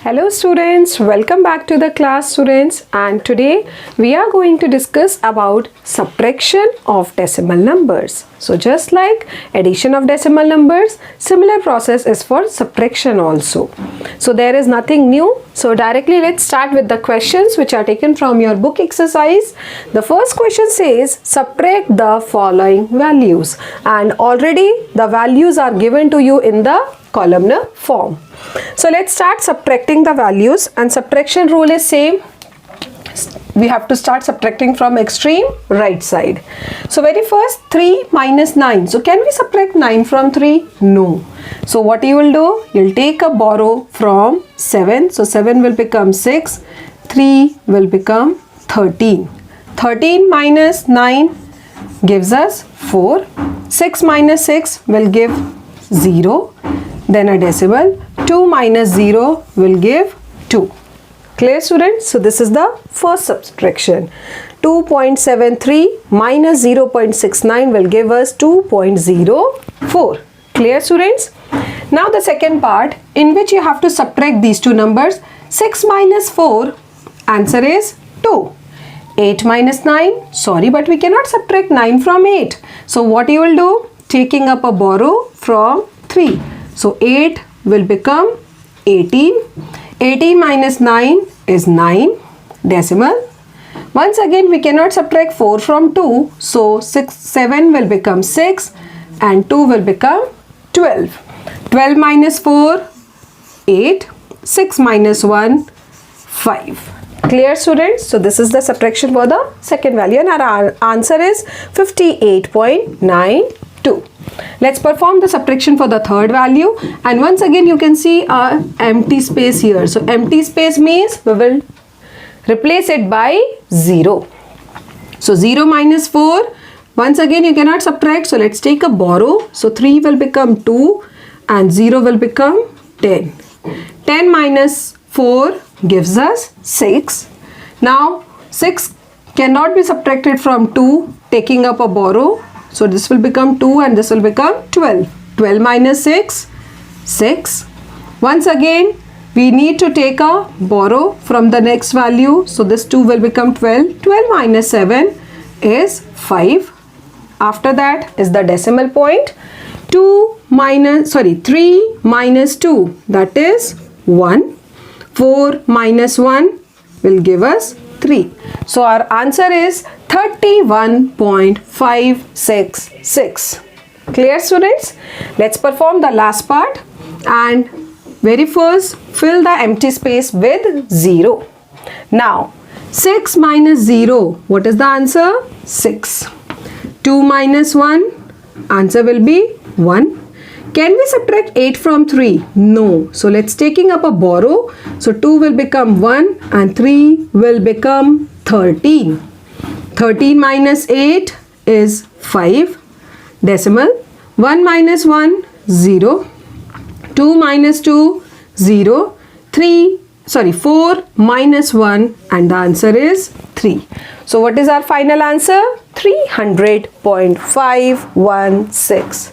Hello students, welcome back to the class students, and today we are going to discuss about subtraction of decimal numbers. So just like addition of decimal numbers, similar process is for subtraction also. So there is nothing new. So directly let's start with the questions which are taken from your book exercise. The first question says subtract the following values, and already the values are given to you in the columnar form. So let's start subtracting the values, and subtraction rule is same. We have to start subtracting from extreme right side. So very first 3 minus 9. So can we subtract 9 from 3? No. So what you will do? You'll take a borrow from 7. So 7 will become 6. 3 will become 13. 13 minus 9 gives us 4. 6 minus 6 will give 0. Then a decimal. 2 minus 0 will give 2. Clear students? So this is the first subtraction. 2.73 minus 0.69 will give us 2.04. Clear students? Now the second part, in which you have to subtract these two numbers. 6 minus 4, answer is 2. 8 minus 9, sorry, but we cannot subtract 9 from 8. So what you will do? Taking up a borrow from 3. So 8 will become 18. 18 minus 9 is 9, decimal. Once again we cannot subtract 4 from 2. So 7 will become 6 and 2 will become 12. 12 minus 4, 8. 6 minus 1, 5. Clear students? So this is the subtraction for the second value, and our answer is 58.92. Let's perform the subtraction for the third value, and once again you can see a empty space here. So empty space means we will replace it by 0. So 0 minus 4, once again you cannot subtract, so let's take a borrow. So 3 will become 2 and 0 will become 10. 10 minus 4 gives us 6. Now 6 cannot be subtracted from 2, taking up a borrow. So this will become 2 and this will become 12. 12 minus 6, 6. Once again we need to take a borrow from the next value. So this 2 will become 12. 12 minus 7 is 5. After that is the decimal point. 3 minus 2, that is 1. 4 minus 1 will give us 3. So our answer is 31.566. Clear students? Let's perform the last part, and very first fill the empty space with 0. Now 6 minus 0, what is the answer? 6. 2 minus 1, answer will be 1. Can we subtract 8 from 3? No. So let's taking up a borrow. So 2 will become 1 and 3 will become 13. 13 minus 8 is 5. Decimal. 1 minus 1, 0. 2 minus 2, 0. 4 minus 1, and the answer is 3. So what is our final answer? 300.516.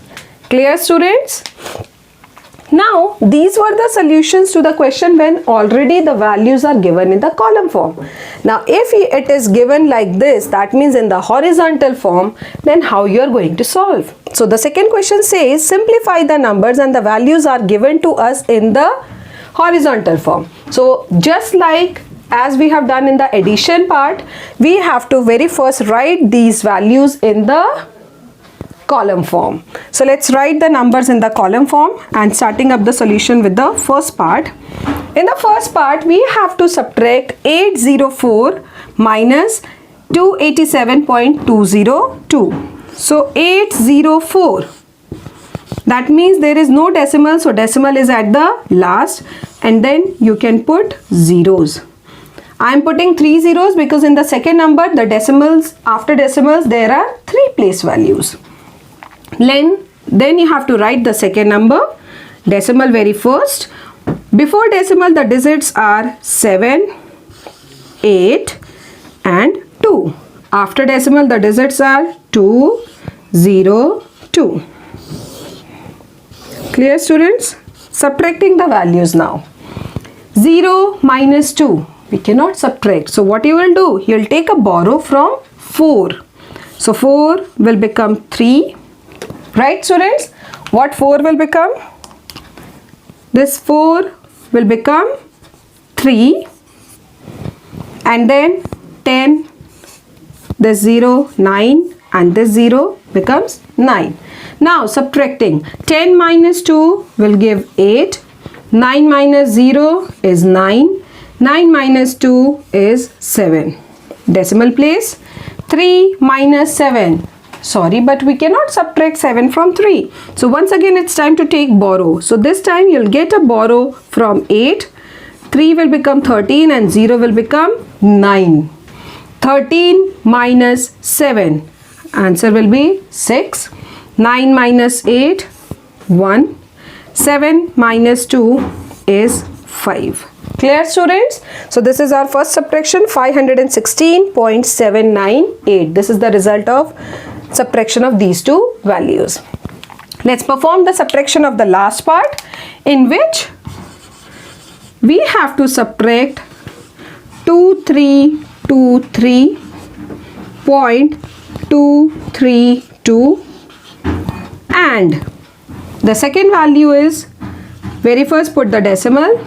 Clear students? Now these were the solutions to the question when already the values are given in the column form. Now if it is given like this, that means in the horizontal form, then how you are going to solve? So the second question says simplify the numbers and the values are given to us in the horizontal form. So just like as we have done in the addition part, we have to very first write these values in the column form. So let's write the numbers in the column form, and starting up the solution with the first part. In the first part we have to subtract 804 minus 287.202. So 804, that means there is no decimal, so decimal is at the last, and then you can put zeros. I am putting 3 zeros because in the second number the decimals, after decimals there are 3 place values. Then you have to write the second number, decimal very first. Before decimal the digits are 7, 8 and 2. After decimal the digits are 2, 0, 2. Clear students? Subtracting the values now. 0 minus 2. We cannot subtract. So what you will do? You will take a borrow from 4. So 4 will become 3. Right, students? What 4 will become? This 4 will become 3. And then 10. This 0, 9. And this 0 becomes 9. Now subtracting. 10 minus 2 will give 8. 9 minus 0 is 9. 9 minus 2 is 7. Decimal place. 3 minus 7. Sorry, but we cannot subtract 7 from 3. So once again it's time to take borrow. So this time you'll get a borrow from 8. 3 will become 13 and 0 will become 9. 13 minus 7. Answer will be 6. 9 minus 8, 1. 7 minus 2 is 5. Clear, students? So this is our first subtraction, 516.798. This is the result of subtraction of these two values. Let's perform the subtraction of the last part, in which we have to subtract 2323.232, and the second value is, very first put the decimal,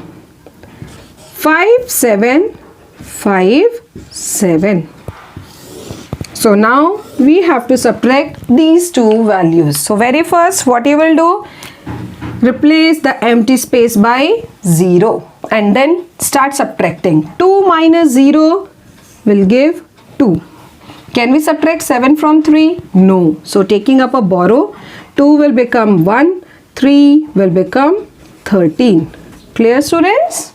5757. So now we have to subtract these two values. So very first what you will do, replace the empty space by 0 and then start subtracting. 2 minus 0 will give 2. Can we subtract 7 from 3? No. So taking up a borrow, 2 will become 1, 3 will become 13. Clear, students?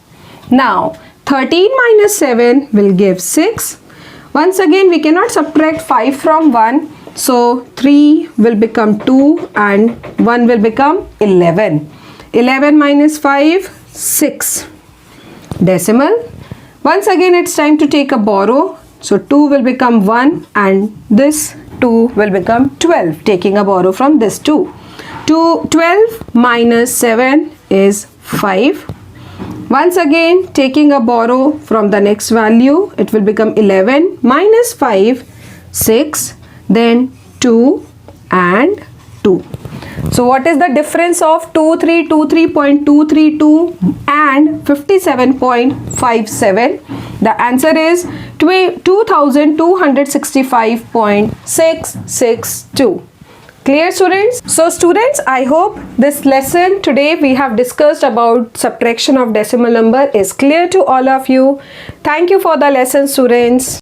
Now 13 minus 7 will give 6. Once again we cannot subtract 5 from 1. So 3 will become 2 and 1 will become 11. 11 minus 5, 6. Decimal. Once again it's time to take a borrow. So 2 will become 1 and this 2 will become 12. Taking a borrow from this 2. 12 minus 7 is 5. Once again taking a borrow from the next value, it will become 11 minus 5, 6, then 2 and 2. So what is the difference of 2323.232 and 57.57? The answer is 2265.662. Clear, students? So students, I hope this lesson today we have discussed about subtraction of decimal number is clear to all of you. Thank you for the lesson, students.